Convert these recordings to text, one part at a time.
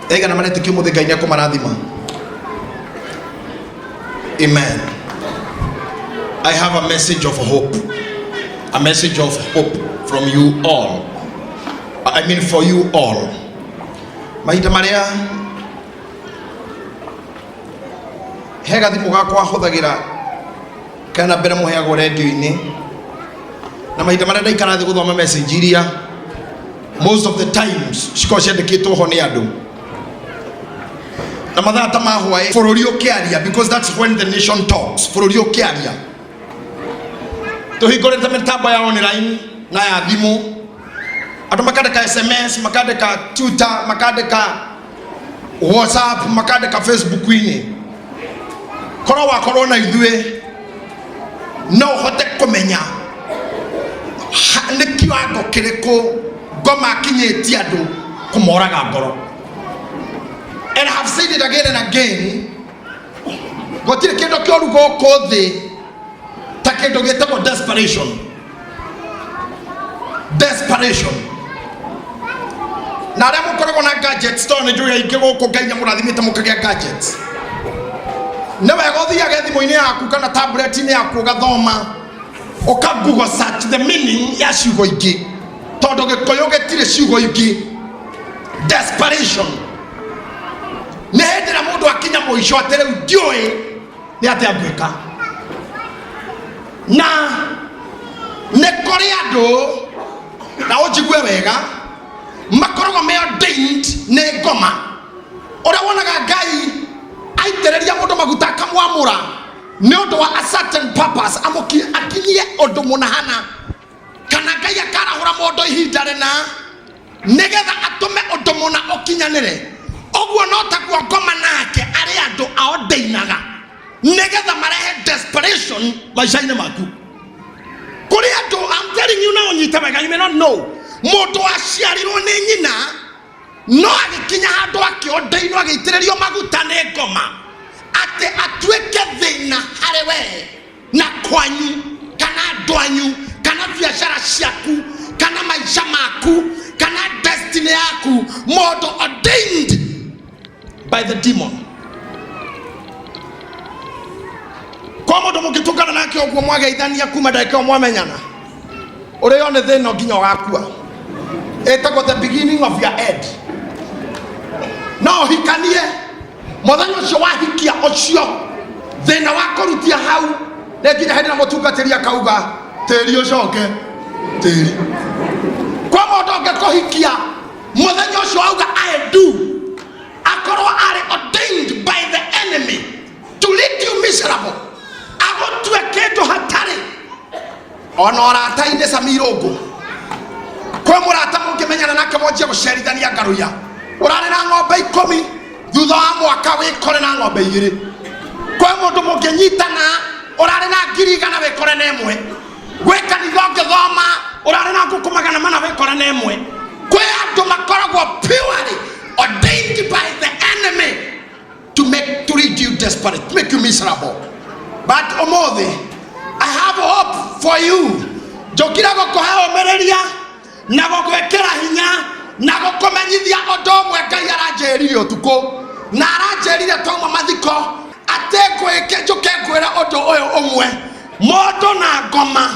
ega na mane tikimo de gainya ko marathima. Amen. I have a message of hope. A message of hope from you all. I mean for you all. Mahita maria hega thimu gakwa huthagira kana mbere muheagwo radio-ini na mahita maria ndaikara thi guthoma message iria most of the times cikorwo ciandikitwo ho ni andu na mathaa ta mahwae bururi ukiaria, because that's when the nation talks. Bururi ukiaria tuhingurite mitambo ya online na ya thimu, andu makandika SMS, makandika Twitter, makandika WhatsApp, makandika Facebook-ini. Korwo wakorwo na ithue no hote kumenya nĩ kiwango kĩrĩkũ ngoma kinyĩtie andũ kũmoraga ngoro. And I have said it again and again, gũtirĩ kĩndũ kĩũru gũkũ thĩ ta kĩndũ gĩtagwo desperation. Desperation. Na arĩa mũkoragwo na gadgets, tondũ nĩ njũĩ aingĩ gũkũ Ngai nĩamũrathimĩte mũkagĩa gadgets. Nĩ wega ũthiage thimũ-inĩ yaku kana tablet-inĩ yaku ũgathoma, uka Google search the meaning ya ciugo ingĩ, tondũ Gĩkũyũ gĩtirĩ ciugo ingĩ. Desperation. Nĩ hĩndĩ ĩrĩa mũndũ akinya mũico atĩ rĩu ndiũĩ nĩ atĩa ngwĩka. Na nĩ kũrĩ andũ, na ũnjigue wega, makoragwo me ordained nĩ ngoma. Ũrĩa wonaga Ngai aitĩrĩria mũndũ maguta akamwamũra nĩ ũndũ wa a certain purpose, akinyie ũndũ mũnahana, kana Ngai akarahũra mũndũ ihinda rĩna nĩgetha atũme ũndũ mũna ũkinyanĩre. Ũguo no taguo ngoma nake arĩ andũ aordainaga nĩgetha marehe desperation maica-inĩ maku. Kũrĩ andũ, I'm telling you now, nyita wega, you may not know, mũndũ aciarirwo nĩ nyina no agĩkinya handũ akĩordainwo agĩitĩrĩrio maguta nĩ ngoma atĩ atuĩke thĩna harĩ we na kwanyu kana andũ anyu kana biacara ciaku kana maica maku kana destiny yaku. Mũndũ ordained by the demon. Kwa mũndũ mũngĩtũngana nake ũguo mwageithania kuma ndagĩka mwamenyana, ũrĩo nĩ thĩna nginya ũgakua. Ĩtagwo the beginning of your end. No hikanie mũthenya ũcio wahikia ũcio thĩna wa kũrutia hau nĩ nginya hĩndĩ na mũtungatĩri akauga tĩri ũcoke tĩri. Kwa mũndũ ũngĩkũhikia mũthenya ũcio auga I do, akorwo arĩ ordained by the enemy to lead you miserable, agũtue kĩndũ hatarĩ. Ona ũrata-inĩ Samirũngũ kwĩ mũrata mũngĩmenyana nake mwanjia gũcerithania ngaruya, ũrarĩ na ng'ombe 10 thutha wa mwaka wĩkore na ng'ombe 2. Kwĩ mũndũ mũngĩnyitana ũrarĩ na 100 wĩkore na 1. Gwĩ kanitha ũngĩthoma ũrarĩ na ngũkũ 400 wĩkore na 1. Kwĩ andũ makoragwo purely ordained by the enemy to lead you desperate, to make you miserable. But ũmũthĩ I have hope for you. Njũkire gũkũhe ũmĩrĩria na gũgwĩkĩra hinya na gũkũmenyithia ũndũ ũmwe Ngai aranjĩrire ũtukũ, na aranjĩrire twauma mathiko atĩ njũke ngwĩre ũndũ ũyũ ũmwe. Mũndũ na ngoma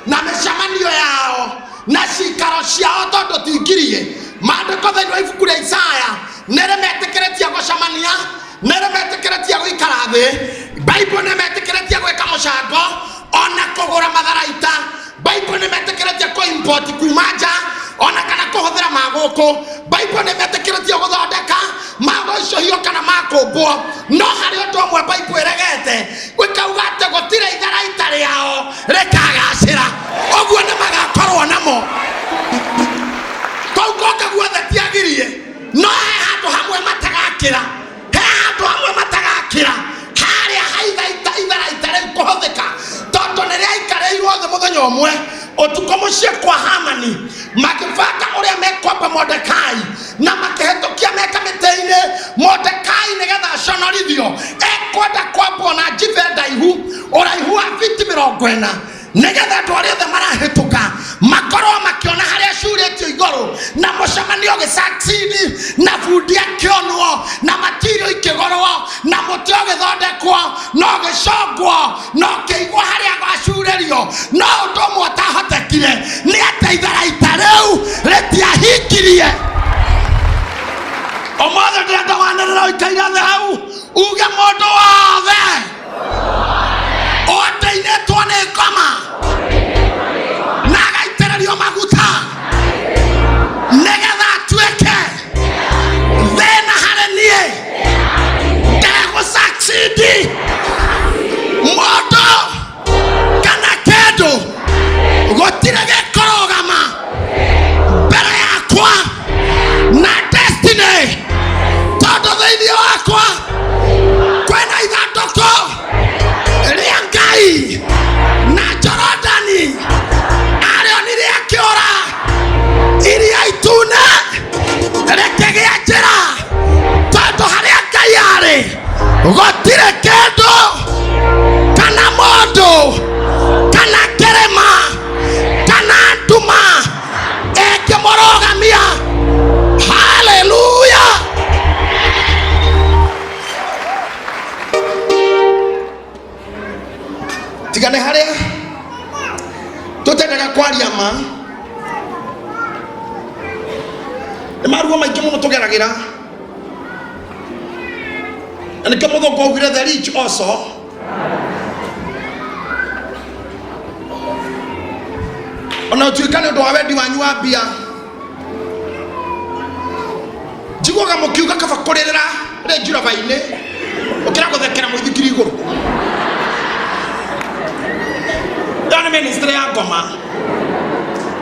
na mĩcemanio yao na cikaro ciao, tondũ tingirie maandĩko thĩinĩ wa ibuku rĩa Isaya nĩrĩmetĩkĩrĩtie gũcemania, nĩrĩmetĩkĩrĩtie gũikara thĩ. Bible nĩmetĩkĩrĩtie gwĩka mũcango ona kũgũra matharaita. Bible nĩmetĩkĩrĩtie kũ-import kuma nja ona kana kũhũthĩra magũkũ. Bible nĩmetĩkĩrĩtie gũthondeka magũicũhio kana makũmbwo. No harĩ ũndũ ũmwe Bible ĩregete, gũkauga atĩ gũtirĩ itharaita rĩao rĩkagacĩra. Ũguo nĩmagakorwo namo. Kũu kũngĩ guothe tiagĩrie, no he handũ hamwe matagakĩra, he handũ hamwe matagakĩra harĩa ha itharaita rĩu kũhũthĩka, tondũ nĩrĩaikarĩirwo thĩ mũthenya ũmwe ũtukũ mũciĩ kwa Hamani makĩbanga ũrĩa mekwamba Mordekai na makĩhetũkia meka mĩtĩ-inĩ Mordekai nĩgetha aconorithio. Ekwenda kwambwo na njibe ndaihu ũraihu wa biti 40 nĩgetha andũ arĩa othe marahĩtũka makorwo makĩona harĩa acurĩtio igũrũ na mũcemanio ũgĩsucceed na bundi akĩonwo guo no keigwa haria gacurerio no ndomo tahotekire ni ateithara itareu retiahikirie omothe ndenda wanirira ikaira thau uge mundu wothe oteithĩtwo nĩ ngoma na agaitĩrĩrio maguta nĩgetha atuĩke thĩna harĩ niĩ ndegũsucceed mũndũ kana kĩndũ gũtirĩ gĩkũrũgama mbere yakwa na destiny tondũ thĩinĩ wakwa kwĩna ithandũkũ rĩa Ngai na Jorodani arĩonire akĩũra iria itune rĩkĩgĩa njĩra tondũ harĩa Ngai arĩ gũtirĩ kĩndũ kana mũndũ kana kĩrĩma kana nduma ĩngĩmũrũgamia. Haleluya! Tigane harĩa tũtendaga kwaria ma nĩ maruo maingĩ mũno tũgeragĩra na nĩkĩo mũthũngũ augire the rich also ona ũtuĩka nĩ ũndũ wa wendi wanyu wa mbia njiguaga mũkiuga kaba kũrĩrĩra Range Rover-inĩ ũkĩra gũthekera mũithikiri igũrũ. That ministry ya ngoma,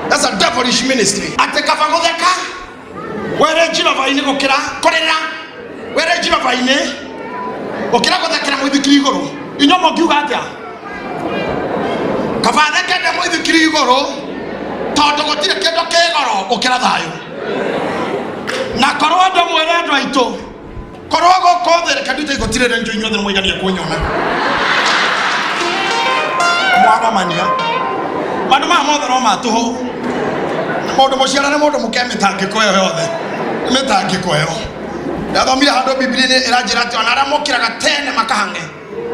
that's a devilish ministry. Ate kaba gũtheka we Range Rover-inĩ gũkĩra kũrĩrĩra we Range Rover-inĩ ũkĩra gũthekera mũithikiri igũrũ. Inyuĩ mũkiuga atĩa? Kaba thekere mũithikiri igũrũ tondũ gũtirĩ kĩndũ kĩ goro ũkĩra thayũ. Na korwo andũ mwere andũ aitũ korwo gũkũ thĩ reke ndute gũtirĩ Range inyuothe nĩ mũigania kũnyona mwagamania maũndũ maya mothe no matũhũ mũndũ mũciara nĩ mũndũ mũke mĩtangĩko ĩyo yothe mĩtangĩko ĩyo. Ndathomire handũ Biblia-inĩ ĩranjĩra atĩ ona arĩa mokĩraga tene makahang'e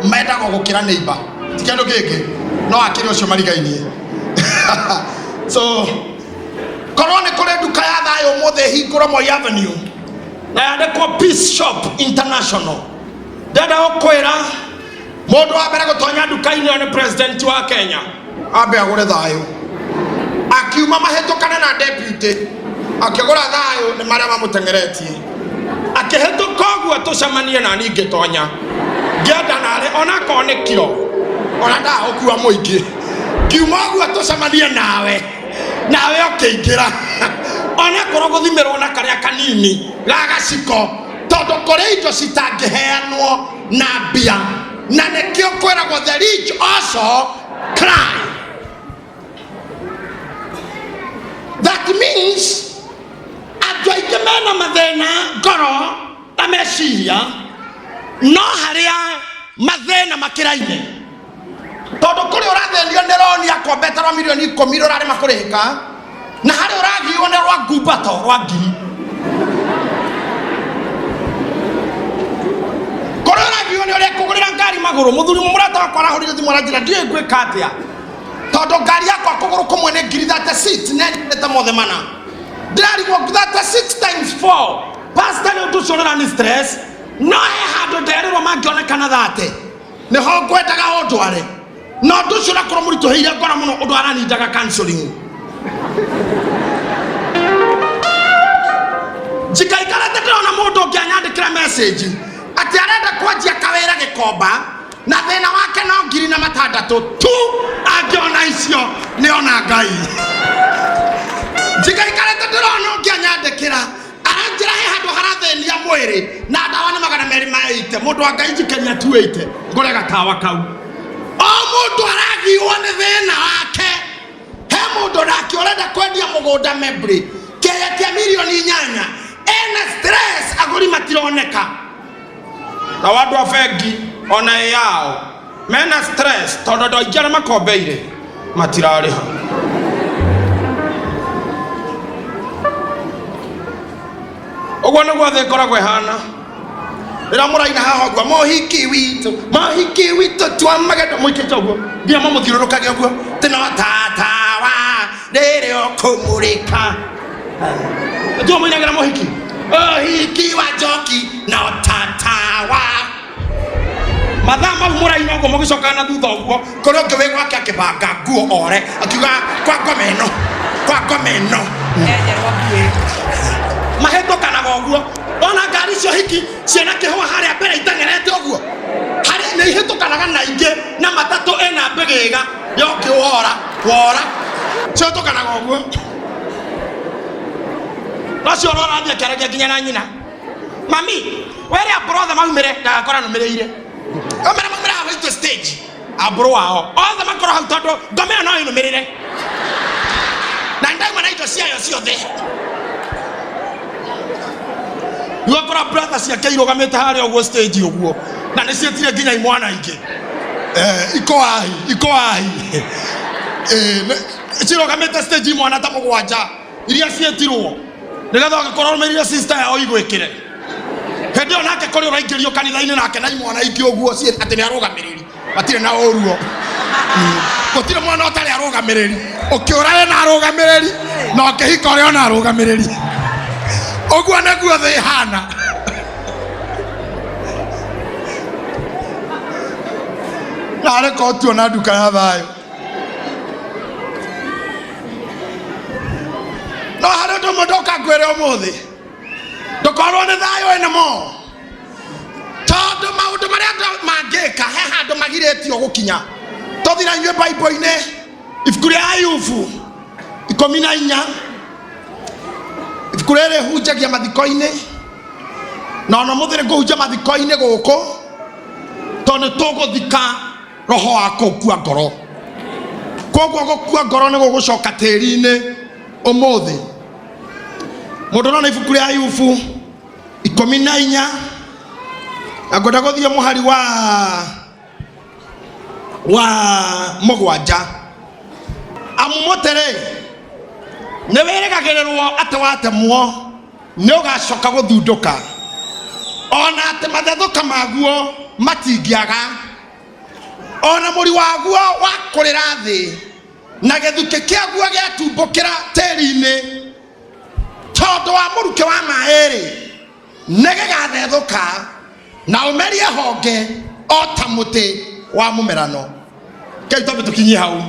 mendaga gũkĩra neighbor ti kĩndũ kĩngĩ no akĩrĩ ũcio marigainie. So korwo nĩ kũrĩ nduka ya thayũ ũmũthĩ hingũrwo Moi Avenue na yandĩkwo Peace Shop International, ndenda gũkwĩra mũndũ wa mbere gũtonya nduka-inĩ ĩyo nĩ president wa Kenya ambe agũre thayũ. Akiuma mahĩtũkane na deputy akĩgũra thayũ nĩ marĩa mamũteng'eretie. Akĩhĩtũka ũguo tũcemanie na niĩ ngĩtonya ngĩenda narĩ onakorwo nĩ kiro ona ndagũkua mũingĩ kiuma ũguo tũcemanie nawe ũkĩingĩra onakorwo gũthimĩrwo na karĩa kanini gagaciko tondũ kũrĩ indo citangĩheanwo na mbia na nĩkĩo kwĩragwo the rich also cry. That means andũ aingĩ mena mathĩna ngoro na meciria no harĩa mathĩna makĩraine tondũ kũrĩ ũrathĩnio nĩ roni akombeterwo mirioni 10 rũrarĩ makũrĩka na harĩ ũragiwo nĩ rwa ngumbato rwa ngiri kũrĩ ũragiwo nĩ ũrĩa kũgũrĩra ngari magũrũ mũthuri mũrata wakwa arahũrire thimũ aranjĩra ndiũĩ ngwĩka atĩa tondũ ngari yakwa kũgũrũ kũmwe nĩ ngiri 36 na ndĩrĩte mothe mana ndĩrarigwo 36 times 4 pastor nĩ ũndũ ũcio ũrarani stress no he handũ nderĩrwo mangĩonekana 30 nĩho ngwendaga ũndware no ũndũ ũcio ũrakorwo mũritũhĩire ngoro mũno ũndũ aranindaga counseling. Njikaikarĩte ndĩrona mũndũ ũngĩ anyandĩkĩra message atĩ arenda kwanjia kawĩra Gĩkomba na thĩna wake no 6,000 tu angĩona icio nĩona Ngai. Njikaikarĩte ndĩrona ũngĩ anyandĩkĩra aranjĩra he handũ harathĩnia mwĩrĩ na ndawa nĩ 280 mũndũ wa Ngai njikania 280 ngũre gatawa kau. O mũndũ aragiwa nĩ thĩna wake. He mũndũ nake ũrenda kwendia mũgũnda Membri kĩrĩa milioni 8 ena stress agũri matironeka na wandũ a bengi ona yao mena stress tondũ andũ aingĩ arĩa makombeire matirarĩha. Ũguo nĩguo thĩ ĩkoragwo ĩhana ira muraina haha gwa mohiki wito twamagenda muikite uguo ndia mamuthiurukage uguo tino tatawa rere okumurika ndio muinagira mohiki hiki wa joki no tatawa madama muraina uguo mugicoka na thutha uguo kuri ngiwe gwake akibanga nguo ore akiuga kwa ngomeno mahetoka uguo ona ngari cio hiki ciana kihwa haria mbere itengerete uguo hari ni hitukanaga na ingi na matatu ena mbigiga yoki wora cio tukanaga uguo nacio rora thia kerege nginya na nyina mami were brother maumire ndagakora numireire omera hawa ito stage abro wao othe makoro hau tondu ngomera no inumirire na ndaima na ito ciayo ciothe Yuakora brother cia keiro gamete haria uguo stage uguo na ni cietire nginya imwana ingi iko ahi ciro gamete stage imwana ta mugwanja iria cietirwo nigetha gikorwo merire sister yao igwikire hindi ona ke kori uraingirio kanitha-ini nake na imwana ingi uguo cie ati ni arugamiriri atire na uruo gutire mwana otari arugamiriri ukiura na arugamiriri no kihiko ri ona arugamiriri ogwa naguo the hana nare ko tu na duka ya thayo no haro to modoka gwere omuthi dokorwo ni thayo ene mo tondu maundu maria mangika he handu magiretio gukinya tothira nywe bible-ine ibuku ria Ayubu 14 kurere hujagia mathiko-ini na ona muthire nguhunja mathiko-ini guku tondu tuguthika roho wako kua ngoro koguo gukua ngoro ni gugucoka tiri-ini umuthi mundu no na ibuku ria Ayubu 14 na ngoda guthie muhari wa mugwanja amumotere ne weregagererwo atawatemwo ne ugacoka guthunduka ona ate mathethuka maguo matingiaga ona muri waguo wakurira thi na githuki kiaguo giatumbukira tiri-ini tondu wa muruke wa mairi ne gigathethuka na umerie honge ota muti wa mumerano keitobe tukinyi hau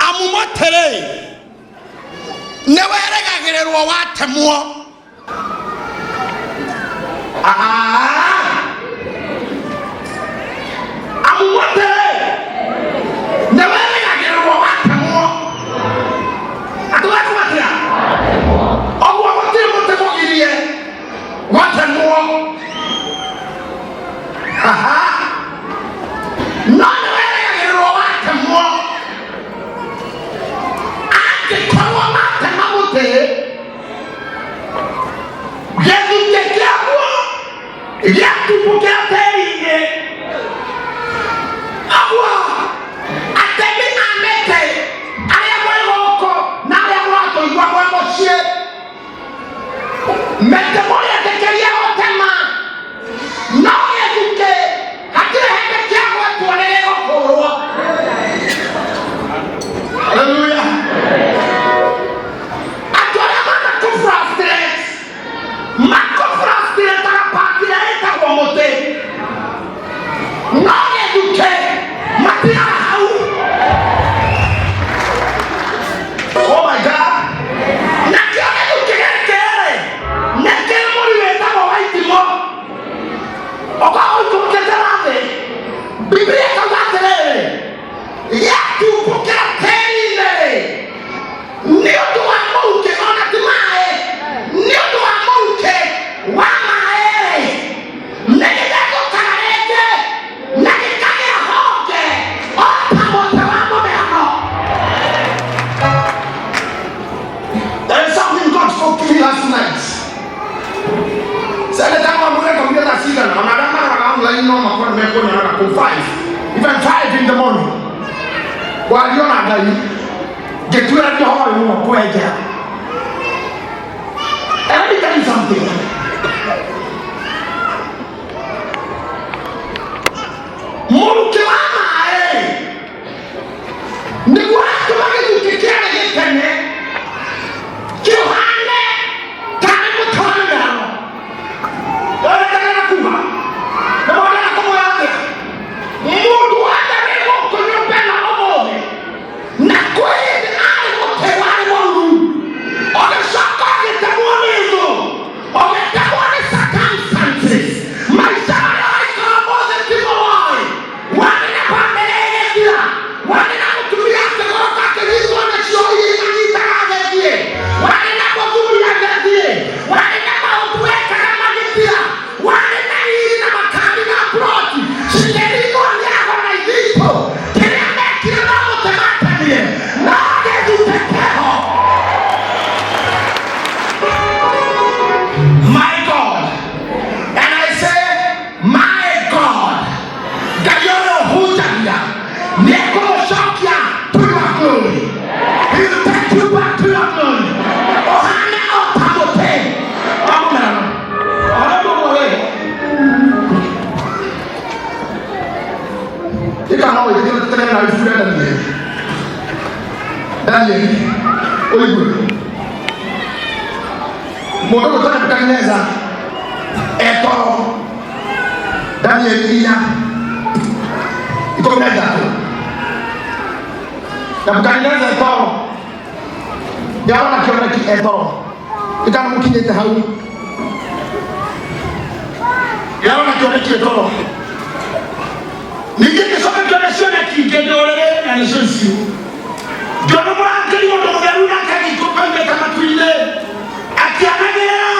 amumotere ne weregagererwo watemwo amumotere ne weregagererwo watemwo atuwakumatia ogwo gutire mutemugirie watemwo no ne weregagererwo watemwo agikorwo matemamute githuki kiaguo giatumbukira tiri-ini agwo atemi amete aria mwi guku na aria muratuigua mwi mucii mete murietĩkĩria gũtema no gĩthuki hatirĩ hĩndĩ kĩagwetwo nĩ gĩgũkũrwo. Haleluya. Andũ arĩa makũfrustrataga pati ĩrĩa ĩtagwo mũtĩ no gĩthuki matigaga hau. Oh my God. Nakĩo gĩthuki gĩkĩ-rĩ nĩ kĩrĩ mũri wĩtagwo wa itimũ ũkoragwo ikũrũkĩte nathĩ. Biblia ĩkauga atĩrĩrĩ gĩatumbũkĩra tĩri-inĩ nĩ ũndũ wa mũrukĩ ona ti maĩ nĩ ũndũ wa mũrukĩ wa maĩ nĩ gĩthethũkaga rĩngĩ na gĩkagĩa honge o ta mũtĩ wa mũmero. There is something God spoke to me last night. Sasa kama mweka mjana sida na wanadama na online no makoni mekoni na ku 5 even 5 in the morning. Waliona ngai getwera ndio hao ni wakweja. Let me tell you something. Uliwe. Mundu gutona Nebuchadnezzar etoro Daniel inya ikome na ithatu. Nebuchadnezzar etoro yarona kioneki etoro ikana mukinyete hau yarona kioneki etoro ningine soka kionesiona kigedore na nishosi jono mwangeli moto mgaru na kagi kopanga kama tuile akianagera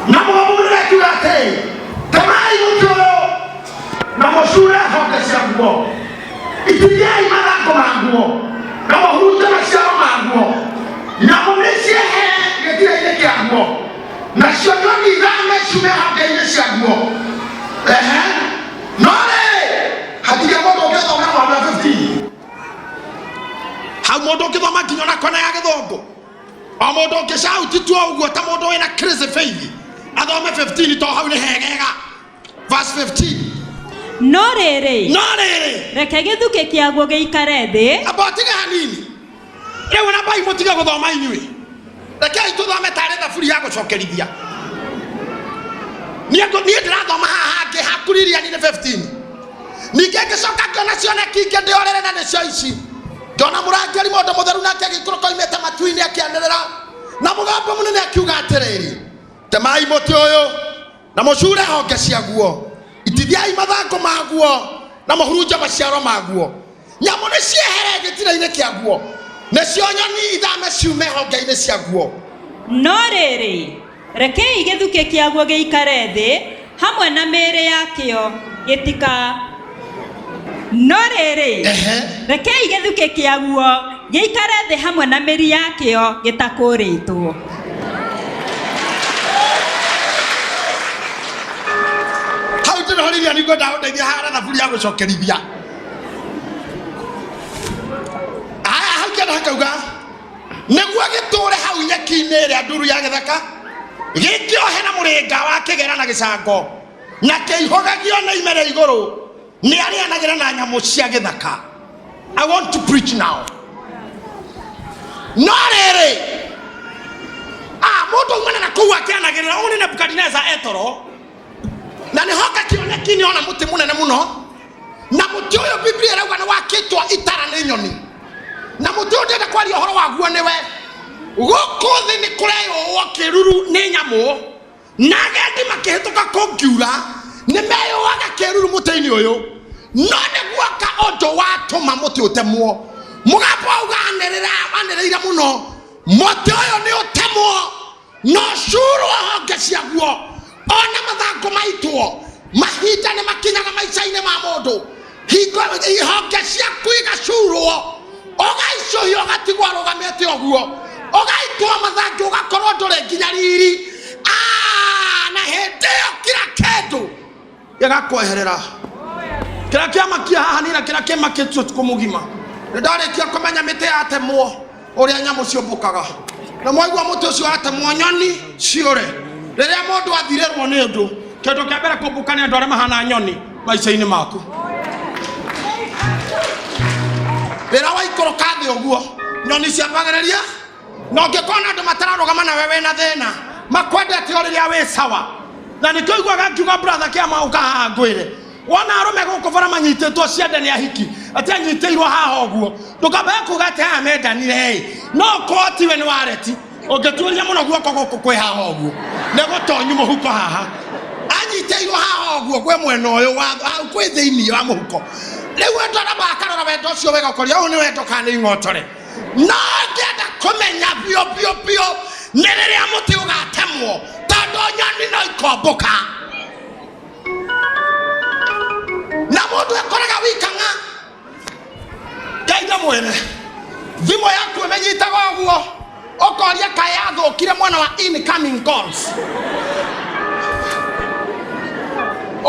na mwabura kiwate tamai mutoro na mosura hoka shambo itiyai marako manguo na mahuta mashao manguo na mwesie he getira ile kianguo na shotoni zame shume hoka ile shambo nore hakika moto kezo na mwa 15 ha moto kezo makinyo na kona ya gedongo amodo ke shauti tu ogo ta modo ina crazy faith adome 15 to hawle hegega verse 15 norere reke Githuki kiaguo giikare thi abotiga hanini rewe na bai motiga guthoma inyui reke ituthome tare thaburi ya gucokerithia ni ndirathoma haha ke hakuriria ni 15 nikeke soka kana ciona kike ndiorere na necio ici Dona murangeri mondo mutheru nake agikoroka imete matuini akianderera na mugambo munene akiuga atiriri temai muti uyu na mucure honge ciaguo itithiai mathangũ maguo na muhurunja maciaro maguo nyamu nĩ ciehere gĩtira-inĩ kĩaguo nĩcio nyoni ithame ciume honge-inĩ ciaguo no rĩrĩ rekei Githuki kĩaguo gĩikare thĩ hamwe na mĩĩrĩ yakĩo gĩtika no rĩrĩ rekei Githuki kĩaguo gĩikare thĩ hamwe na mĩri yakĩo gĩtakũrĩtwo hau tũrĩhoriria nĩguo ndagũteithia hara thaburi ya gũcokerithia aya hau kĩanda hakauga nĩguo gĩtũũre hau nyeki-inĩ ĩrĩa nduru ya gĩthaka gĩkĩohe na mũrĩnga wa kĩgera na gĩcango na kĩihũgagio na ime rĩa igũrũ ni arianagira na nyamũ cia gĩthaka. I want to preach now. No rĩrĩ mũndũ umana na kũu akĩanagĩrĩra ũũ nĩ Nebukadneza etoro na nĩ hoka kĩoneki-inĩ ona mũtĩ mũnene mũno na mũtĩ ũyũ Biblia ĩrauga nĩ wakĩtwo itara nĩ nyoni na mũtĩ ũyũ ndĩrenda kwaria ũhoro waguo nĩwe gũkũ thĩ nĩ kũreyũũo kĩruru nĩ nyamũ na agendi makĩhĩtũka kũngiura nĩ meyũaga kĩruru mũtĩ-inĩ ũyũ no nĩguo ka ũndũ watũma mũtĩ ũtemwo mũgambo wanĩrĩire mũno mũtĩ ũyũ nĩ ũtemwo no curwo honge ciaguo ona mathangũ maitwo mahinda nĩ makinyaga maica-inĩ ma mũndũ honge ciaku igacurwo ũgaicũhio ũgatigwo arũgamĩte ũguo ũgaitwo mathangũ ũgakorwo ndũrĩ nginya riri na hĩndĩ ĩyo kira kĩndũ gĩgakweherera kĩrĩa kĩamakia haha nĩ kĩrĩa kĩmakĩtio kũmũgima nĩ ndarĩkia kũmenya mĩtĩ yatemwo ũrĩa nyamũ ciũmbũkaga na mwaigua mũtĩ ũcio watemwo nyoni ciũre rĩrĩa mũndũ athirĩrwo nĩ ũndũ kĩndũ kĩa mbere kũmbũka nĩ andũ arĩa mahana nyoni maica-inĩ maku rĩrĩa waikũrũka thĩ ũguo nyoni ciambagĩrĩria na ũngĩkona andũ matararũgama nawe wĩna thĩna makwendete o rĩrĩa wĩ sawa na nĩkĩo iguaga ngiuga brother kĩama ũka haha ngwĩre wona arũme gũkũ bara manyitĩtwo ciande nĩ ahiki atĩ anyitĩirwo haha ũguo ndũkambaga kuuga atĩ aya mendanire no korwo tiwe nĩ wareti ũngĩtuĩria mũno guoko gũkũ kwĩ haha ũguo nĩ gũtonyu mũhuko haha anyitĩirwo haha ũguo kwĩ mwena ũyũ hau kwĩ thĩinĩ wa mũhuko rĩu andũ arĩa makarora wendo ũcio wega ũkoria ũyũ nĩ wendo kana nĩ ing'otore no ngĩenda kũmenya biũ nĩ rĩrĩa mũtĩ ũgatemwo tondũ nyoni no ikombũka na mũndũ ekoraga wikang'a Ngai mwene thimũ yaku ĩmenyitaga ũguo ũkoria kaĩ yathũkire mwena wa incoming calls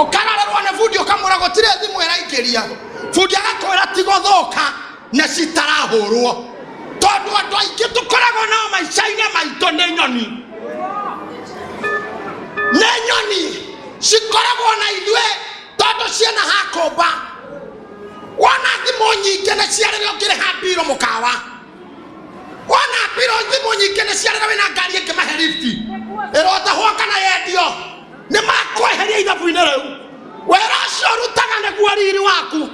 ũkararerwo nĩ bundi ũkamwĩra gũtirĩ thimũ ĩraingĩria bundi agakwĩra ti gũthũka na citarahũrwo tondũ andũ aingĩ tũkoragwo nao maica-inĩ maitũ nĩ nyoni cikoragwo na ithuĩ tondũ ciena hakũmba wona thimũ nyingĩ nĩ ciarĩrĩo ngĩrĩha mbiro mũkawa biro thimo nyingĩ nĩ ciarega wĩna ngari ĩngĩmahe lifti ĩrotahwo kana yendio nĩ makweheria ithabu-inĩ rĩu. Wĩra ũcio ũrutaga nĩguo riri waku,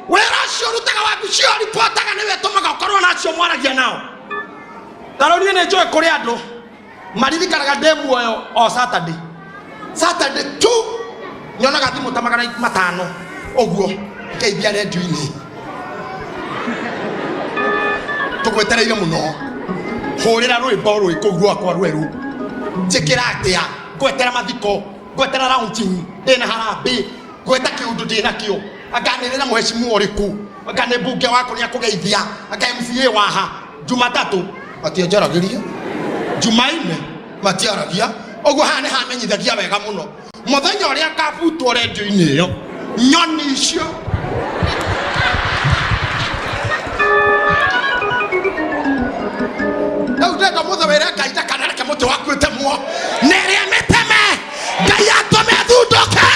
wĩra ũcio ũrutaga waku cio ripotaga nĩwe ũtũmaga ũkorwo nacio mwaragia nao. Tarĩu niĩ nĩ njũĩ kũrĩ andũ maririkanaga ndĩ muoyo o Saturday tu nyonaga thimũ ta 500 ũguo ngeithia redio-inĩ tũgwetereire mũno hũrĩra rwĩmbo rwĩ kũu rwakwa rwerũ njĩkĩra atĩa ngwetera mathiko ngwetera launching ndĩna harambĩ ngweta kĩũndũ ndĩnakĩo akanĩrĩra mũhecimu ũrĩkũ akanĩ mbunge wako nĩ akũgeithia aka MCA waha Jumatatu matianjaragĩria Jumaine matiaragia ũguo haha nĩ hamenyithagia wega mũno mũthenya ũrĩa akabutwo redio-inĩ ĩyo nyoni icio rĩu ndenda mũthe wĩre Ngai ndakanareke mũtĩ waku ũtemwo nĩrĩa mĩteme Ngai atũme thundũke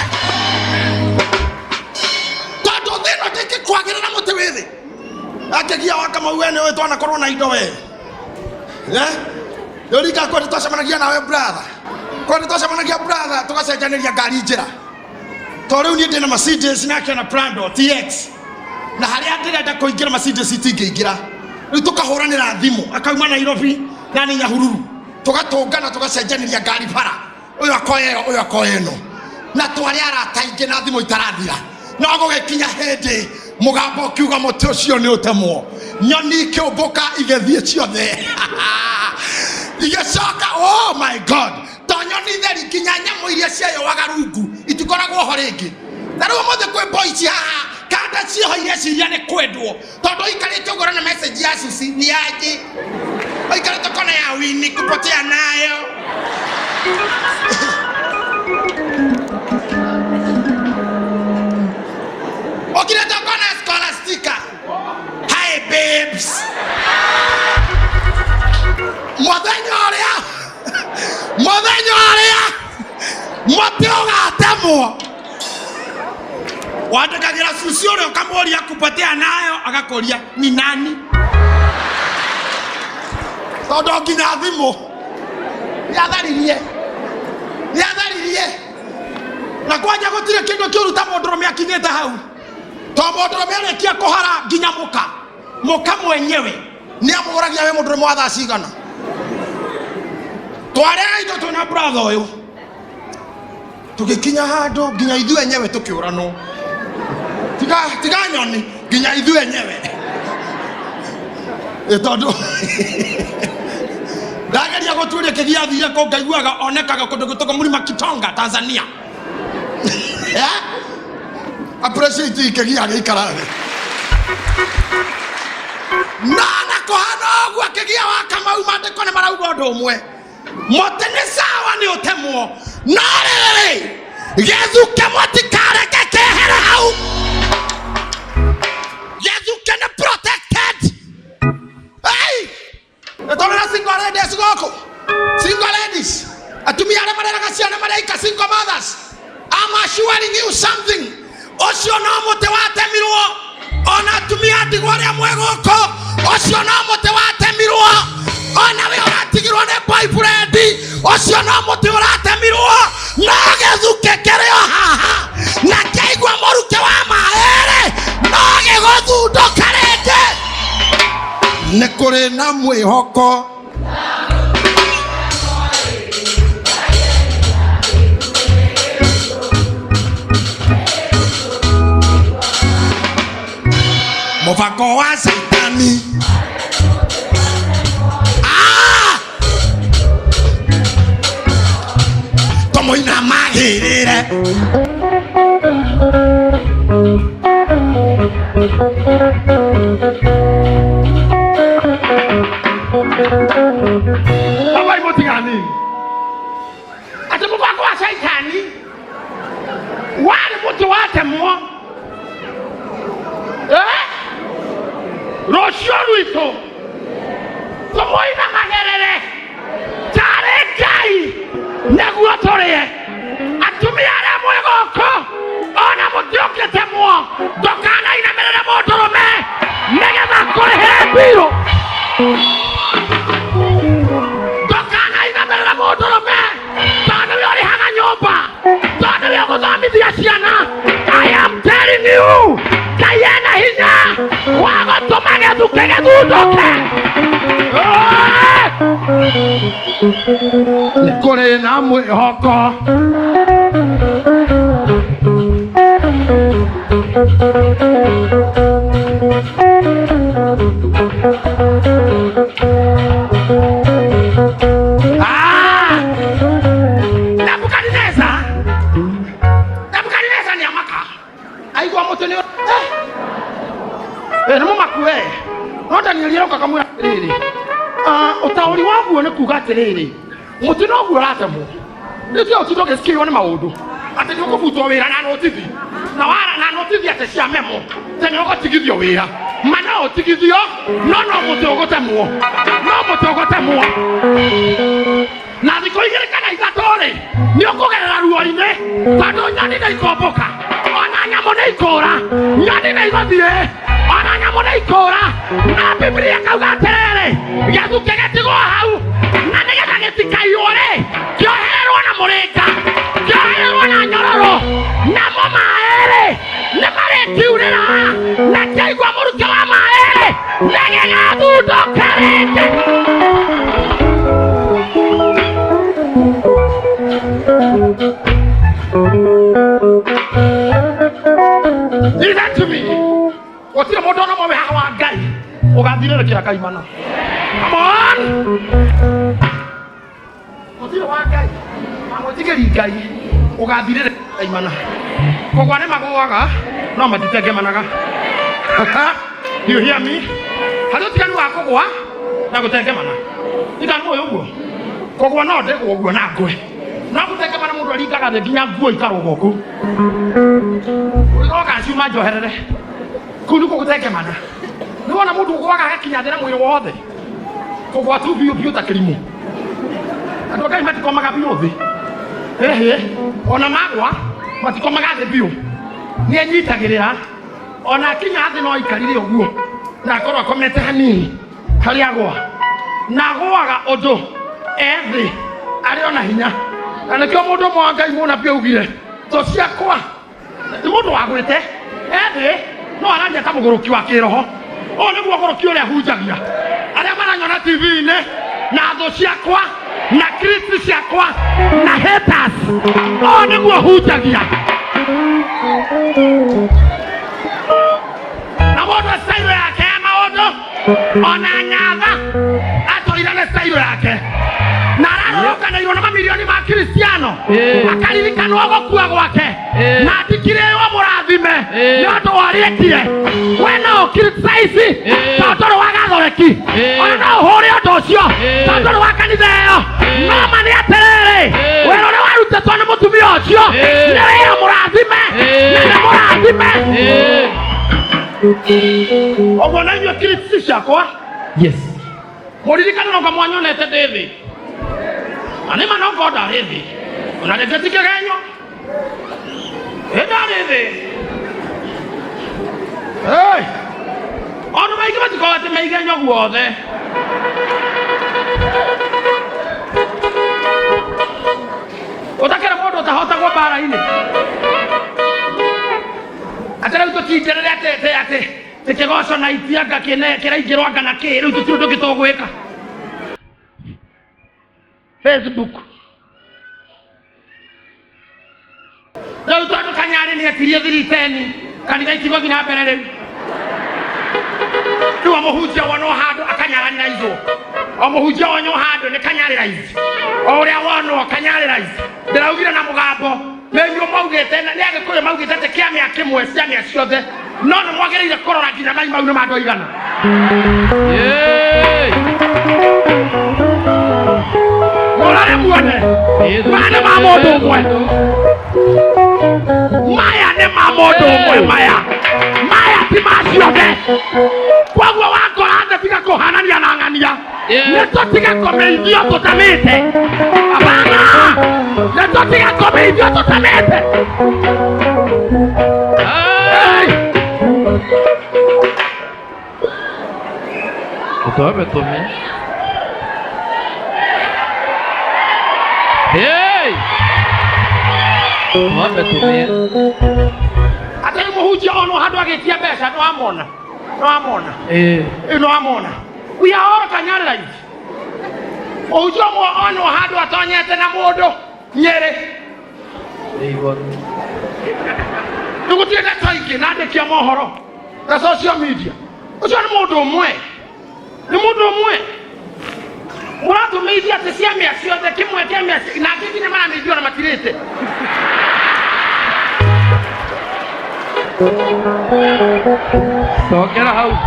tondũ thĩno ndĩngĩkwagĩrĩra mũtĩ wĩ thĩ akĩgia Wakamau we nĩwe twanakorwo na indo we Yorika kwa twacemanagia nawe brother kwa twacemanagia brother tugacenjanĩria ngari njĩra tondũ niĩ ndĩna Mercedes nake na Prado TX na harĩa ndĩrenda kũingĩra Mercedes itingĩingĩra rĩu tũkahũranĩra thimũ akauma Nairobi na nĩ Nyahururu tũgatũngana tũgacenjanĩria ngari bara ũyũ akoya ĩno na twarĩ arata aingĩ na thimũ itarathira no gũgĩkinya hĩndĩ mũgambo ũkiuga mũtĩ ũcio nĩ ũtemwo nyoni ikĩũmbũka igĩthiĩ ciothe igĩcoka. Oh my God, to nyoni theri nginya nyamũ iria ciayoaga rungu itikoragwo ho rĩngĩ. Na rĩu mũthĩ kwĩ boys haha kanda ciho iria ciria nĩ kwendwo tondũ ikarĩte ũgũra na message ya Susi ni aje ikarĩte kona ya Winnie kupotea nayo okirĩte kona Scholastica hi babes mũthenya ũrĩa mũtĩ ũgatemwo wandĩkagĩra Susi ũrĩa ũkamũria kupotea nayo agakoria ni nani tondũ nginya thimũ nĩatharirie na kwanja gũtirĩ kĩndũ kĩũru ta mũndũrũme akinyĩte hau to mũndũrũme arĩkia kũhara nginya mũka mwenyewe nĩamũgũragia we mũndũrũme wa thaa cigana twarĩa indo twĩna brother ũyũ tũgĩkinya handũ nginya ithuĩ enyewe tũkĩũranwo tiga nyoni nginya ithuĩ enyewe tondũ ndageria gũtuĩria kĩgiathire kũ ngaiguaga onekaga kũndũ gĩtagwo mũrima Kitonga Tanzania appreciate kĩgia gĩikara thĩ na kũhana ũguo kĩgia Wakamau mandĩko nĩ marauga ũndũ ũmwe mũtĩ nĩ sawa nĩ ũtemwo no rĩrĩ Githuki mũtikareke kehere hau Githuki nĩ protected. Hey, tondũ single ladies goko single ladies atumia arĩa mareraga ciana marĩa single mothers I'm assuring you something ũcio no mũtĩ watemirwo ona atumia ndigwa arĩa mwegũko ũcio no mũtĩ watemirwo ona we ũratigirwo nĩ boyfriend ũcio no mũtĩ ũratemirwo no Githuki kĩrĩ o haha na kĩigua mũrukĩ wa maere no gĩgũthundũka rĩngĩ nĩ kũrĩ na mwĩhoko mũbango wa Saitani tũmũina magĩrĩre Abai mutigani ati mũbango wa Saitani warĩ mũtĩ watemwo rũciũ rwitũ tũmũina magerere tarĩ Ngai nĩguo tũrĩe atumia arĩa mwĩgũko ona mũtĩ ũngĩtemwo ndũkanainamĩrĩre mũndũrũme nĩgetha kũrĩhĩre mbirũ you. Kayana hinya. Wago tomage dukege dudoke. Nikore na mwihoko. Nebukadneza ni amaka. Aigwa moto ni nimo makue. No Daniel yeroka kamwe atiriri. Utauri wangu ne kuga atiriri. Mutino ogwo ratemo. Ndio utitoke sikio ni maundu. Ati ni ukufutwa wira na notithi. Na wara na notithi ate cia memo. Tene ugotigithio wira. Mana otigithio no mutu ugotemwo. No mutu ugotemwo. Na thiko igiri kana ithatore ni ukugerera ruo-ini tondu nyoni ni ikomboka ona nyamu ni ikura nyoni ni igothire ona nyamu ni ikura na Biblia kauga atiriri Githuki gitigwo hau na nigetha gitikaiure kiohererwo na muringa kiohererwo na nyororo namo maeri ni marikiurira na kiaigua muruke wa maeri nigigathundukarite. Listen to me. What's the motor of our guy? Ogadile Kaimana. Come on. What's the one guy? I'm going to get you guy. Ogadile Kaimana. Koganema Goga. No, but take Managa. You hear me? I don't tell you I go. I will take Mana. You can't go. Kogwana de ogwana go. Na kuteka mana mundu alika de ginya go ikaro goku. Uri ka shuma jo herere. Kulu ko kuteka mana. Ni wana mundu ko ga kinya de na moyo wothe. Kogwa tu biyo ta kirimu. Atoka imati koma ga biyo the. Ona magwa mati koma ga de biyo. Ni anyitagirira. Ona kinya de no ikarire oguo. Na korwa komete hanini. Hari agwa. Na gwaga odo. Ethi ariona hinya anakio mundu mwangai muna pia ugire to ciakwa ni mundu wagwite ethi no aranja ta muguruki wa kiroho o ni guguruki uria hunjagia aria maranyona TV ne na tho ciakwa na Kristi ciakwa na haters o ni guhunjagia na mundu sairo yake maundu ona nyatha atorira na sairo yake na raro na yona mamilioni ma Kristiano akaririkana ogokua gwake na atikire wa murathime nyondo warietie wena okiritaisi totoro wagathoreki ona hore ondo ucio totoro wa kanitha yo no mani aterere wena ore warute twana mutumia ucio ni wira murathime na murathime ogona nyo kiritaisi ciakwa yes muririkana no kamwanyonete David. Anema no God already. Una de ketika ganyo. Eda already. Hey. Ono mai kama tiko ate mai ganyo guode. Otakera modo ta hota kwa bara ile. Atera uto titerere ate. Tekegoso na itiaga kene kera igirwaga na ke ru tutiro dokitogweka. Facebook. Leo tatu kanyari ni atiria thiriteni. Kanitha itigo gina perere. Tu amuhujia wano hado akanyara na izo. Amuhujia wanyo hado ne kanyari rais. Ore wano kanyari rais. Ndiraugire na mugambo. Menyo maugete na niage kure maugete te kiame akimwe ciame ciothe. No no mwagereire korora gina mai mau no mando igana. Morare muone. Mane mamodo mwe. Maya ne mamodo mwe maya. Maya timasione. Kwagwa wako ande tika kohanania na ngania. Neto tika komeidio totalmente. Abana. Neto tika komeidio totalmente. Tome, tome. Hey! Tome, tome. Atari Muhujia ono hadu agetia besha no amona. No amona. We are all Kanyarites. Ojomo ono hadu atonyete na modo nyere. Nukutie na toike na de kia mohoro. Na social media. Ojo ni modo mwe. Ni modo mwe. Muratu media tesia miasio de kimwe kemia na kiti ne mana medio na matirete. So get a house.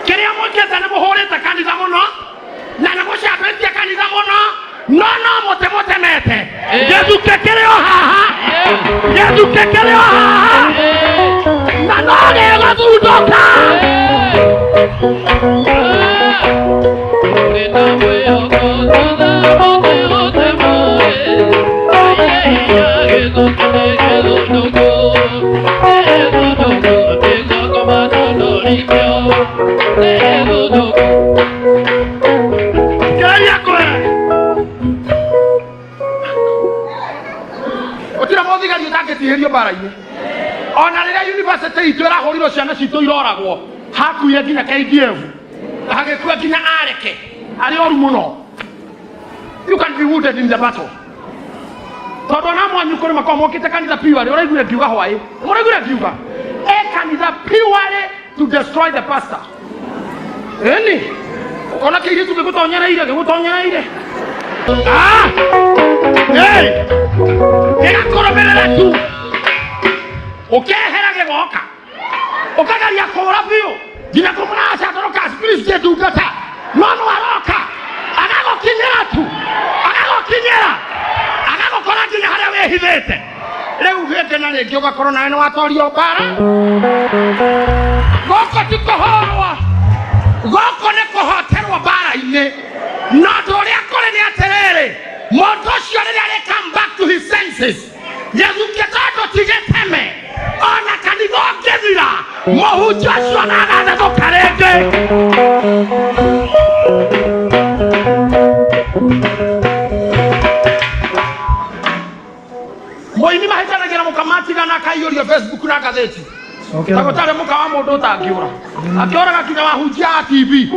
Queria muito que não morre da candidato mono. Na mocha aprendi a candidato mono. No mote mete. Jesus que queria ha. Jesus que queria ha. Na não é lá do toca. Ona rĩrĩa university itũ ĩrahũrirwo ciana citũ iroragwo hakuhĩ nginya KDF hagĩkua nginya areke arĩ oru mũno. You can be wounded in the battle. Tondũ na mwanyu kũrĩ makao mokĩte kanitha piware ũraiguire ngiuga hwaĩ mũraiguire ngiuga kanitha piware to destroy the pastor. Eni ona kĩirĩtu gĩgũtonyereire ĩgakũrũmĩrĩra tu ukehera gegoka ukagaria kora biyo gina kumuna atoroka spirit de dugata mano aroka agago kora gina hara we hithete leo hete na le gyoga corona eno atorio bara goko tikohorwa goko ne kohoterwa bara ine no dore akore ni aterere moto shore ale come back to his senses yesu ketato tigeteme ona kandigo gezira mohu Joshua na gaza to karege moini mahitana gera mukamati na kayori ya Facebook na gazeti takotale mukawa modo takiura akiora gakinya mahujia TV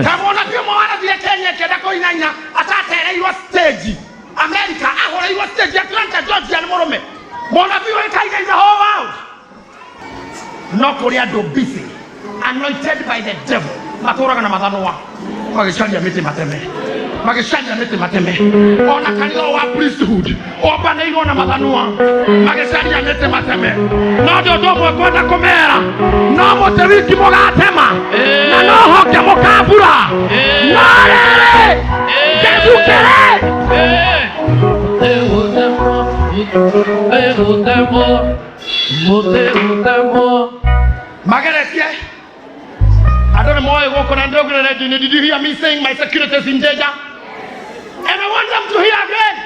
kamona pia mwana vile Kenya keda ko inaina atatera iwa stage America ahora iwa stage Atlanta Georgia ni morome mona vile kaida in the whole world. No Korea do busy, anointed by the devil. Matora na madanoa. Magishanja mete mateme. Ona kanilo wa priesthood. Oba na ino na madanoa. Magishanja mete mateme. No do mo kwenda komera. No mo teriki mo gatema. Na no hoke mo kabura. Nare! Yesu kere! Margaret, I don't know more. Did you hear me saying my security is in danger? And I want them to hear again.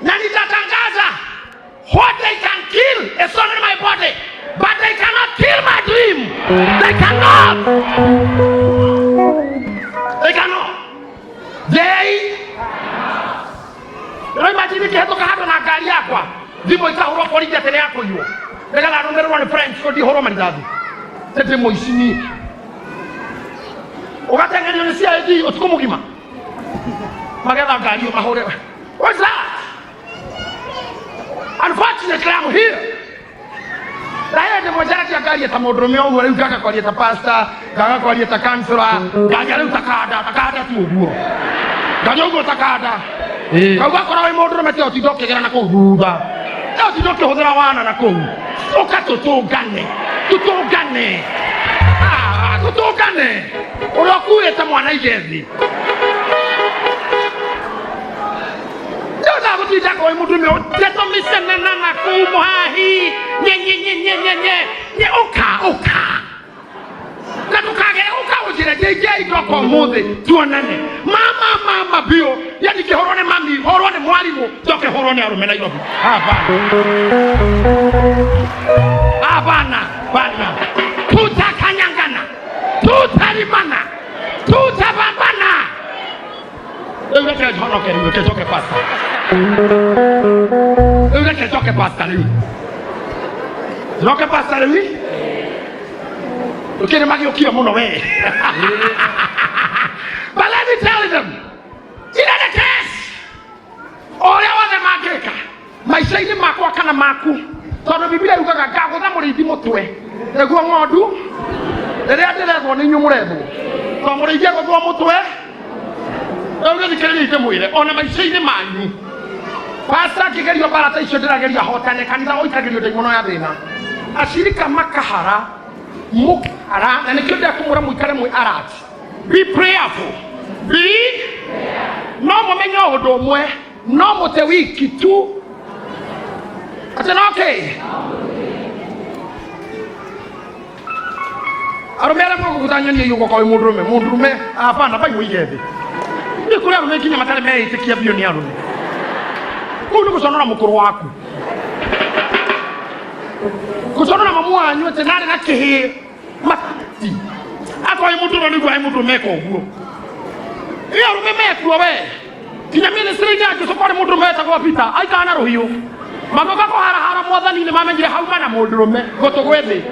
Nanita Tangaza, what they can kill is not in my body, but they cannot kill my dream. They cannot. Imagine if you had to have an Agariaqua. Dibo itahuro polija tele yako hiyo. Ndegala nondero one friends ko di horo mandazi. Tete moisini. Ugatenganya ni CID otukumugima. Magala gari mahore. What's that? Unfortunately I'm here. Daya de mojati ya gari ya modromeo wale ukaka kwa ya pasta, kaka kwa ya kansela, gari utakada tu huo. Ganyogo takada. Kwa kwa wa modromeo tio tidoke gana ko huba. Leo tidoke hodera wana na ko. Oka tutogane. Ulokuye ta mwana igezi. Ndio kuti tako imudumio teto misene na kumo hahi nye oka na tukage oka ujire JJ doko mode tuonane mama bio yani ke horone mami horone mwalimu toke horone arumena ilo hapana tutakanyangana tutalimana tutabambana. Ndio toke pasta. Ule ke toke pastor lui. Toke pastor lui. Ukiri magi ukiwa muno we. But let me tell them, in any case, ole wale mageka. Maisha ini makwa kana maku. Tono Biblia yukaga gago za muri mutwe. Eguo ngodu. Rĩrĩa ndĩrethwo nĩ inyuĩ mũrethwo to mũrĩithia gũthwo mũtwe rĩu gĩthikĩrĩrie mwĩre ona maica-inĩ manyu pasta akĩgerio mbara ta icio ndĩrageria hotane kanitha ũikagĩrio ndaimono ya thĩna acirika makahara mũkara na nĩkĩo ndĩrakũmwĩra mũikare mwĩ alert be prayerful no mũmenye ũndũ ũmwe no mũte wiki tu atĩ no okay arumela moko kutanyanya yuko kwa mundurume hapana bai muigeze ni kule arume kinya matale me itikia bio ni arume kuno kusonora mukuru waku kusonora mamu anyu te nare na kihi mati akwa mundurume ni kwa mundurume ko guo ni arume me kuo we kinya ministry ya kusokore mundurume ta kwa pita ai kana rohio magoka ko hara mwathani ni mamenjire hauma na mundurume gotogwethe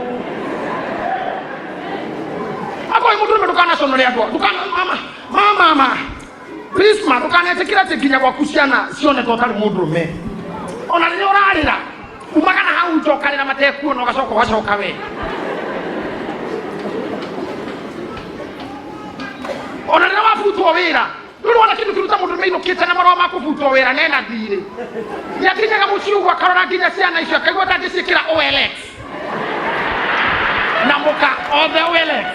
akoi mutume dukana sonole yako dukana mama please ma dukana tekira tekinya kwa kusiana sione totally mudume ona leo rarira umakana hau jokale na mateku no gasoko washoka we ona leo wafutu wera lulu wana kitu kiruta mudume ino kita na maroma kufutu wera nena dire yakinya kama usiugwa karona kinya siana isho kagwa takisikira OLX na muka all the OLX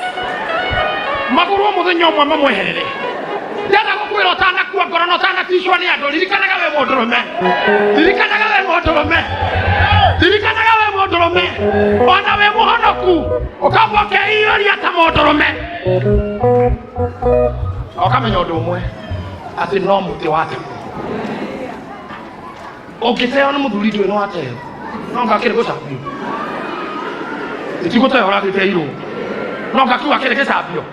maguru muthenya umwe mamweherere ndenda gukwira utana kuwa ngorono utana tishwa ni andu ririkanaga we mundurume ona we muhonoku ukamboke iyoria ta mundurume okamenya undu umwe ati no muti wate ukiteo ni muthuri ndwe no ateo no ngakire gucapio itiguteo rakite iro no ngakiwa kire gicapio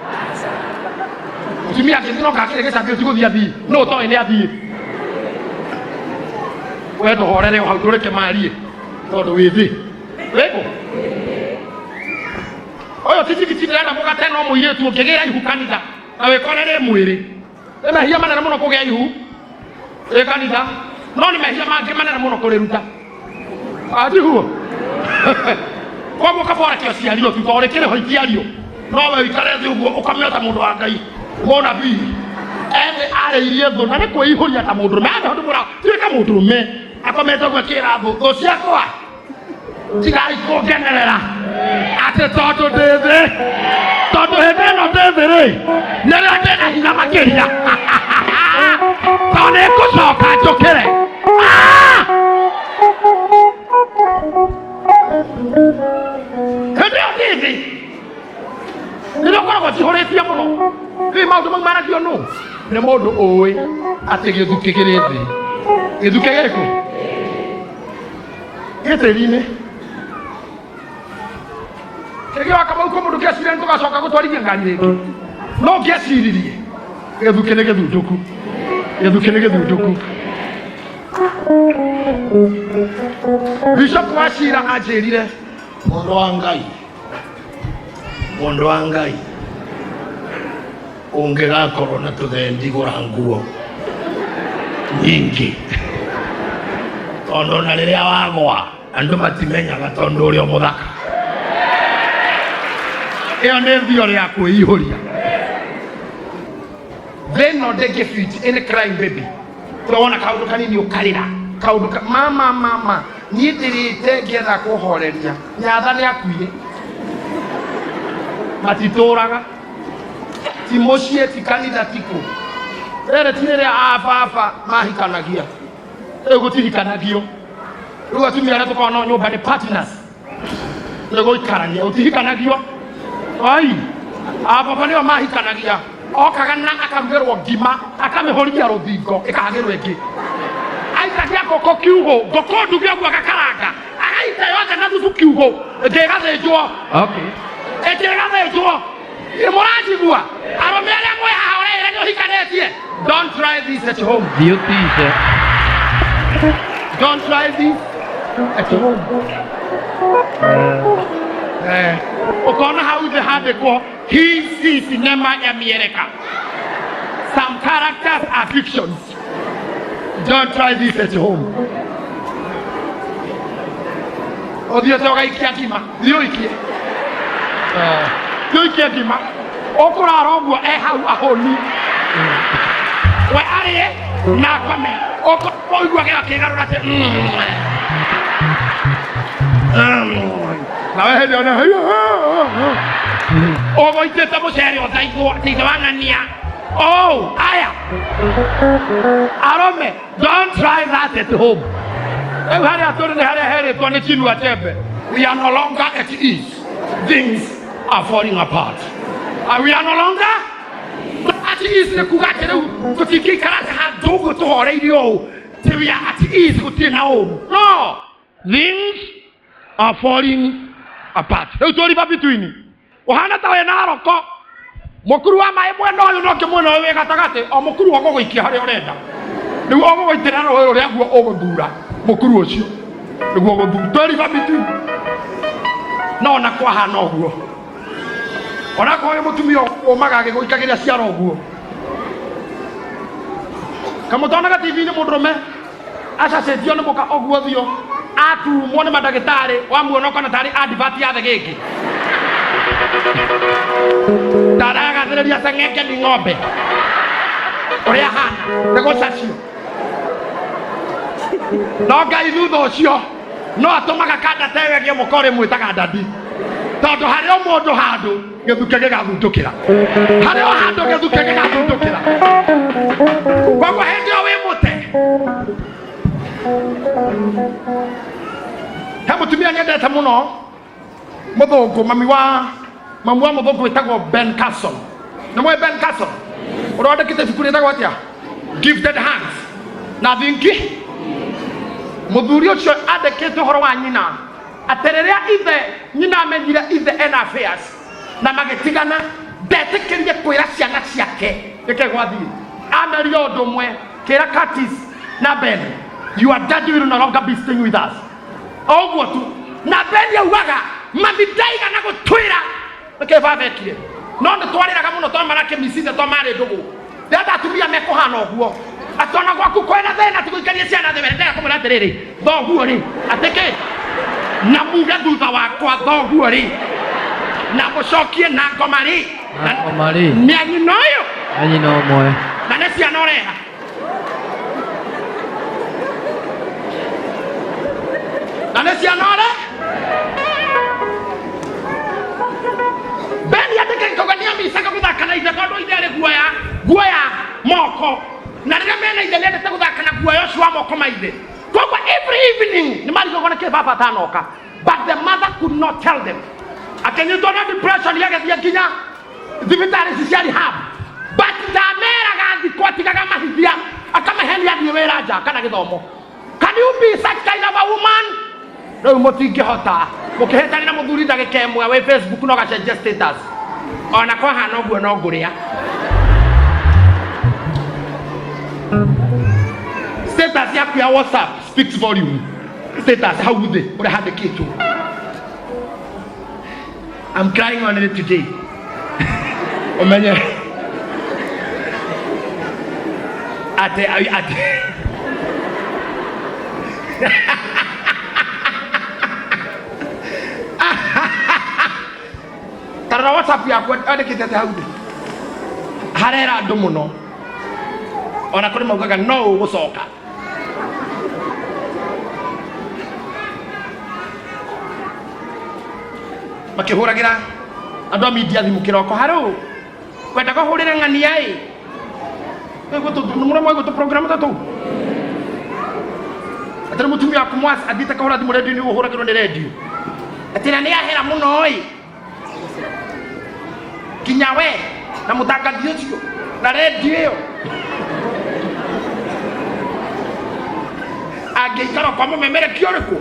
utumia kile no ngakire gicapio tiguthia thi no toy ni athie we ndohorere hau ndureke marie tondu wi thi wego oyo titigiti ndana mugate no muiretu ukigira ihu kanitha na we korere mwiri ema hiya manene muno kugia ihu kanitha no ni mehia mangi manene muno kuriruta ati huo kwa muka bora kio ciario tutore kire ho ikiario no we ikare thi uguo ukameta mundu wa Ngai mona bi ende are irie tho na ko ihuria ta mundu me ande ndumura twika mundu me akometa gwa kira tho tho ciakwa tigai ko generera ate toto deve toto hedeno deve re nera tena hina makiria tone kusoka jokere Hedeo deve nilo kwa chihoretia muno ni maundu mangmara kio no ne mundu owe ate Githuki kirethi Githuki geko yeterine kegyo akaba uko mundu kiasire ntugacoka gutwarithia ngari riki no kiasiririe Githuki ne githunduku Bishop Washira ajerire mundu wa Ngai ungegakorwo na tuthendi gura nguo nyingi tondu na riria wagwa andu matimenyaga tondu uria muthaka iyo ni thio ria kwiihuria then no de fit in crying baby tuona kaundu kanini ukarira kaundu mama ni ndirite ngetha kuhoreria nyatha ni akuire matituraga timoshie tikanitha tiko rere tinere afafa mahikanagia gutihikanagio ruga tumia na tukona nyumba ni partners lego ikarania utihikanagio ai afafa ni mahikanagia okagana akarugerwo ngima akamehoria ruthingo ikahagirwo ingi aitagia koko kiugo goko ndugio gwa gakaranga aita yote na thusu kiugo ngegathejwo ngegathejwo imurajigwa aromere mwe haore ndio hikanetie don't try this at home beauty Don't try this at home. Okona how they had the call. He sees in America. Some characters are fictions. Don't try this at home. Oh, Dios te va a ikima. Dios ikie. Dios ikie ikima. Okora rogo how ahoni. We are na kwame. Oko igwa ke garurate. Na wewe ndio na. Oh, voy te estamos serios. Te van a nia. Oh, aya. Arome, don't try that at home. We are no longer at ease. Things are falling apart. And we are no longer at ease. We are at ease. No, things are falling apart. Mokuru wa mai mwana uyu no kimwana we gatagate o mokuru wa gogoikia hari orenda ni wo gogoitira no we uri aguo oguthura mokuru ucio ni wo gothura tori babitu no na kwa hana oguo ona ko mutumia o magage goikagiria ciara oguo kamutona ga TV ni mundrume aca setio ni muka oguo thio atu muone madagitari wa muona kana tari advert ya thegeki Taraga thereria sangeke ni ng'ombe. Uria hana, nego sacio. No ngai thutha ucio, no atumaga kanda tewegie mukore mwitaga ndadi. Tondu hari o mundu handu, Githuki gigathundukira. Hari o handu Githuki gigathundukira. Kwagwa hindi o wi mute. He mutumia nyendete muno. Muthungu mamu wa muthungu etagwo Ben Carson. Na mwe Ben Carson. Urondekite ibuku ritagwo atia? Gifted Hands. Na thinki muthuri ucio andikite horo wa nyina. Atererea ithe nyina amenyire ithe ena affairs. Na magitigana ndetikirie kwira ciana ciake. Reke gwathie. Ameria undu mwe kira Curtis na Ben. Your daddy will no longer be staying with us. Ogwo tu. Na Ben yaugaga mabidaiga na gutwira ke vavekire no ndo twarira kama no toma rake misinde toma re ndugu dada tumia meko hana oguo atona gwaku kwena thena tiguikarie ciana thebere ndera kumura atiriri thoguo ri ateke na muga thutha wakwa thoguo ri na mucokie na ngomari ni anyino yo anyino moe na ne ciana oreha na ne ciana oreha Ben yateke kogania misaka kuthaka na ithe tondu ithe ari guoya moko na rira mena ithe nendete guthaka na guoya ucio wa moko maithe kogwa every evening ni marigogona ke baba tanoka but the mother could not tell them akenyitwo na depression yagathia nginya thibitari ciciari hab but ndamera gathikwo atigaga mahithia akamahenia thie wira nja kana githomo. Can you be such kind of a woman? No mutingihota mukihitani na muthuri ndagika imwe we Facebook no gacenje status ona kwa hana oguo no nguria status yaku ya WhatsApp speaks volume. Status how would they uri handikitwo I'm crying on it today. Omenye ate Tara WhatsApp ya kwa andikite ta haude harera andu muno ona kuri maugaga no gucoka makihuragira andu media thimu kiroko haro kwenda kuhurira ng'ania numura mwe gutu program tatu atari mutumia kumwas adita kahura thimu radio ni uhuragirwo ni radio atina ni ahera muno kinyawe na mutangathio cio na radio iyo angeikara kwa mumemere kioriko